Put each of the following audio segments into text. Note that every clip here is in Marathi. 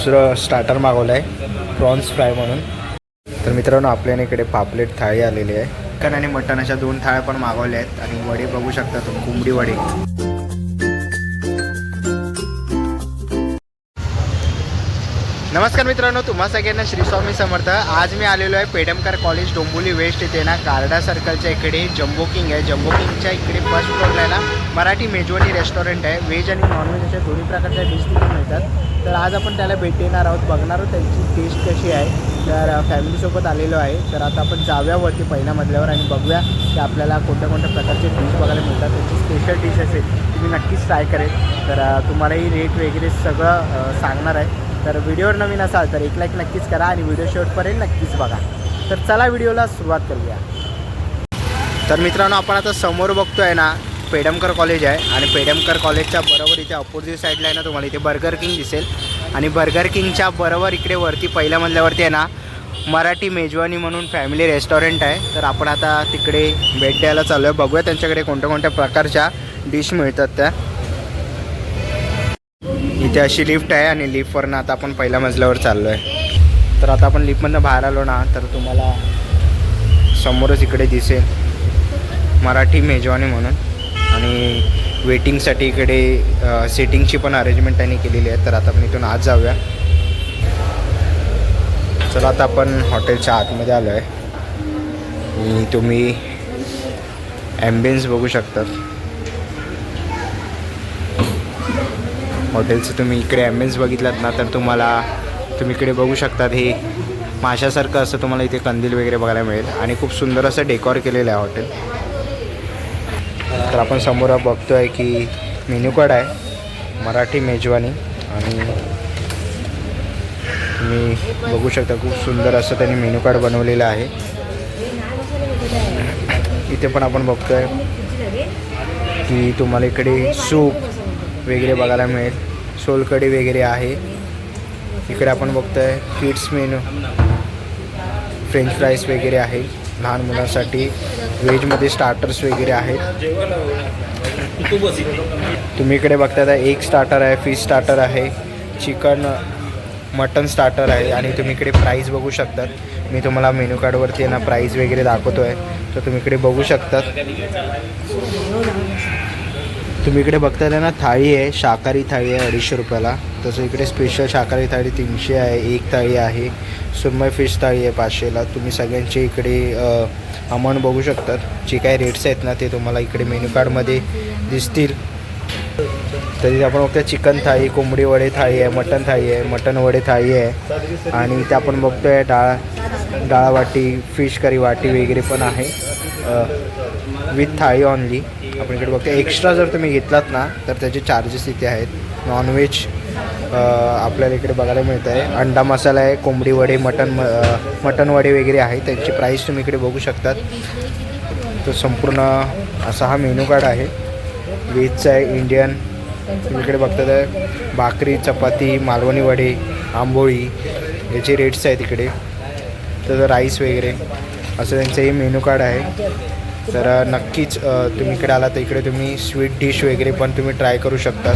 दुसरं स्टार्टर मागवलं आहे प्रॉन्स फ्राय म्हणून. तर मित्रांनो आपल्याने इकडे पापलेट थाळी आलेली आहे. चिकन आणि मटण अशा 2 थाळ्या पण मागवल्या आहेत आणि वडे बघू शकता तुम्ही, कोंबडी वडे. नमस्कार मित्रांनो, तुम्हा सगळ्यांना श्री स्वामी समर्थ. आज मी आलेलो आहे पेडमकर कॉलेज डोंबिवली वेस्ट इथे ना गार्डा सर्कलच्या इकडे जम्बो किंग आहे. जम्बो किंगच्या इकडे फर्स्ट फ्लोअरला आहे ना मराठी मेजवानी रेस्टॉरंट आहे. व्हेज आणि नॉनव्हेज अशा दोन्ही प्रकारच्या डिश तिथे मिळतात. तर आज आपण त्याला भेट देणार आहोत, बघणार आहोत त्यांची टेस्ट कशी आहे. तर फॅमिलीसोबत आलेलो आहे. तर आता आपण जाऊयावरती पहिल्या मजल्यावर आणि बघूया की आपल्याला कोणत्या कोणत्या प्रकारचे डिश बघायला मिळतात. त्यांची स्पेशल डिश असेल ती मी नक्कीच ट्राय करेन. तर तुम्हालाही रेट वगैरे सगळं सांगणार आहे. तर व्हिडिओवर नवीन असाल तर एक लाईक नक्कीच करा आणि व्हिडिओ शेवटपर्यंत नक्कीच बघा. तर चला व्हिडिओला सुरुवात करूया. तर मित्रांनो आपण आता समोर बघतो आहे ना पेडमकर कॉलेज आहे आणि पेडमकर कॉलेजच्या बरोबर इथे अपोजिट साईडला आहे ना तुम्हाला इथे बर्गर किंग दिसेल. आणि बर्गर किंगच्या बरोबर इकडे वरती पहिल्या मजल्यावरती आहे ना मराठी मेजवानी म्हणून फॅमिली रेस्टॉरंट आहे. तर आपण आता तिकडे भेट द्यायला चालू आहे. बघूया त्यांच्याकडे कोणत्या कोणत्या प्रकारच्या डिश मिळतात त्या. इथे अशी लिफ्ट आहे आणि लिफ्टवरनं आता आपण पहिल्या मजल्यावर चाललो आहे. तर आता आपण लिफ्टमधनं बाहेर आलो ना तर तुम्हाला समोरच इकडे दिसेल मराठी मेजवानी म्हणून. आणि वेटिंगसाठी इकडे सिटिंगची पण अरेंजमेंट त्यांनी केलेली आहे. तर आता आपण इथून आज जाऊया. चला आता आपण हॉटेलच्या आतमध्ये आलो आहे आणि तुम्ही ॲम्बियन्स बघू शकतात हॉटेलचं. तुम्ही इकडे ॲम्बियन्स बघितलात ना तर तुम्ही इकडे बघू शकतात हे माशासारखं असं तुम्हाला इथे कंदील वगैरे बघायला मिळेल आणि खूप सुंदर असं डेकॉर केलेलं आहे हॉटेल. तर आपण समोर बघतो आहे की मेन्यू कार्ड आहे मराठी मेजवानी आणि तुम्ही बघू शकता खूप सुंदर असं त्यांनी मेन्यू कार्ड बनवलेलं आहे. इथे पण आपण बघतो आहे की तुम्हाला इकडे सूप वगैरे बघायला मिळेल, सोलकढी वगैरे आहे. इकडे आपण बघतो आहे किड्स मेनू, फ्रेंच फ्राईज वगैरे आहे लहान मुलांसाठी. व्हेजमध्ये स्टार्टर्स वगैरे आहेत. तुम्ही इकडे बघता एग स्टार्टर आहे, फिश स्टार्टर आहे, चिकन मटन स्टार्टर आहे. आणि तुम्ही इकडे प्राईस बघू शकतात. मी तुम्हाला मेन्यू कार्डवरती आहे ना प्राईस वगैरे दाखवतो आहे तर तुम्ही इकडे बघू शकतात. तुम्ही इकडे बघताय ना थाळी आहे, शाकाहारी थाळी आहे 250 रुपयाला. तसं इकडे स्पेशल शाकाहारी थाळी 300 आहे. एक थाळी आहे, सुरमई फिश थाळी आहे 500ला. तुम्ही सगळ्यांचे इकडे अमाऊंट बघू शकतात. जे काही रेट्स आहेत ना ते तुम्हाला इकडे मेन्यू कार्डमध्ये दिसतील. तरी आपण बघतोय चिकन थाळी, कोंबडी वडे थाळी आहे, मटन थाळी आहे, मटन वडे थाळी आहे. आणि इथे आपण बघतोय डाळ वाटी, फिश करी वाटी वगैरे पण आहे विथ थाळी ऑनली. आपण इकडे बघतो एक्स्ट्रा जर तुम्ही घेतलात ना तर त्याचे चार्जेस इथे आहेत. नॉनव्हेज आपल्याला इकडे बघायला मिळतं आहे. अंडा मसाला आहे, कोंबडी वडे, मटन वडे वगैरे आहे. त्यांची प्राईस तुम्ही इकडे बघू शकतात. तो संपूर्ण असा हा मेनू कार्ड आहे. व्हेजचा आहे, इंडियन. तुम्ही इकडे बघतात आहे भाकरी, चपाती, मालवणी वडे, आंबोळी याचे रेट्स आहेत इकडे. तर राईस वगैरे असं त्यांचं हे मेनू कार्ड आहे. तर नक्कीच तुम्ही इकडे आला तर इकडे तुम्ही स्वीट डिश वगैरे पण तुम्ही ट्राय करू शकता.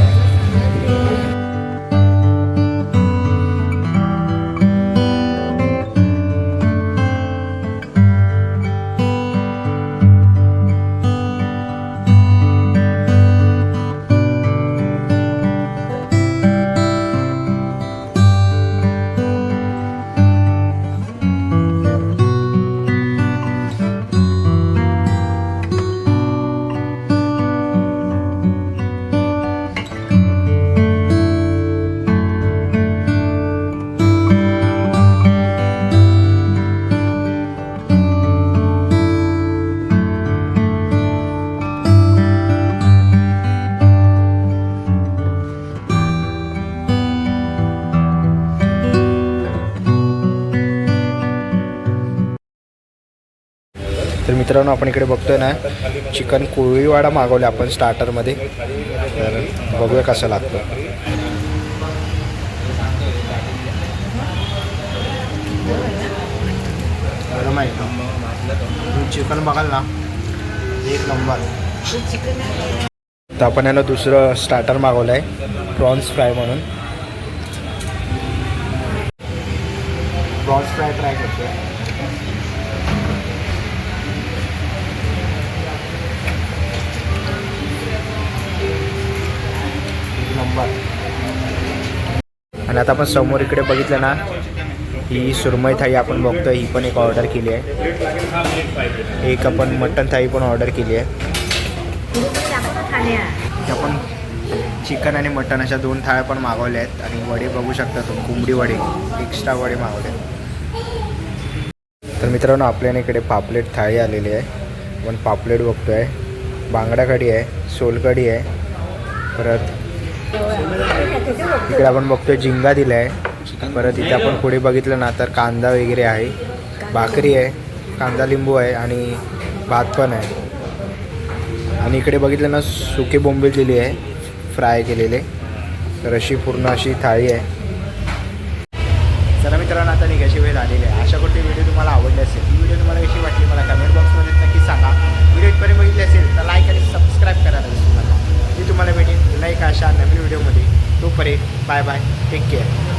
तर मित्रांनो आपण इकडे बघतोय ना चिकन कोळीवाडा मागवले आपण स्टार्टरमध्ये. तर बघूया कसं लागतं. गरम आहे का चिकन बघाल ना एक नंबर. तर आपण याला दुसरं स्टार्टर मागवलं आहे प्रॉन्स फ्राय म्हणून. प्रॉन्स फ्राय ट्राय करतो आहे. नंबर. आणि आता आपण समोर इकडे बघितलं ना, ही सुरमई थाळी आपण बघतोय, ही पण एक ऑर्डर केली आहे. एक आपण मटन थाळी पण ऑर्डर केली आहे. आपण चिकन आणि मटन अशा 2 थाळ्या पण मागवल्या आहेत. आणि वडे बघू शकता तुम्ही, कोंबडी वडे एक्स्ट्रा वडे मागवले आहेत. तर मित्रांनो, आपल्याला इकडे पापलेट थाळी आलेली आहे. आपण पापलेट बघतोय, बांगडा कढी आहे, सोलकढी आहे, परत इकडे आपण बघतोय झिंगा दिला आहे. परत इथे आपण पुढे बघितलं ना तर कांदा वगैरे आहे, भाकरी आहे, कांदा लिंबू आहे आणि भात पण आहे. आणि इकडे बघितलं ना सुके बोंबील दिली आहे फ्राय केलेले. तर अशी पूर्ण अशी थाळी आहे. चला मित्रांनो, आता निघायची वेळ आलेली आहे. आशा करतो व्हिडिओ तुम्हाला आवडली असेल. ही व्हिडिओ तुम्हाला कशी वाटली मला कमेंट बॉक्समध्ये नक्की सांगा. व्हिडिओ इथपर्यंत बघितली असेल तर लाईक आणि सबस्क्राईब करायला विसरू नका. मी तुम्हाला भेटेन पुन्हा एक अशा नवीन व्हिडिओमध्ये. तोपर्यंत बाय बाय, टेक केअर.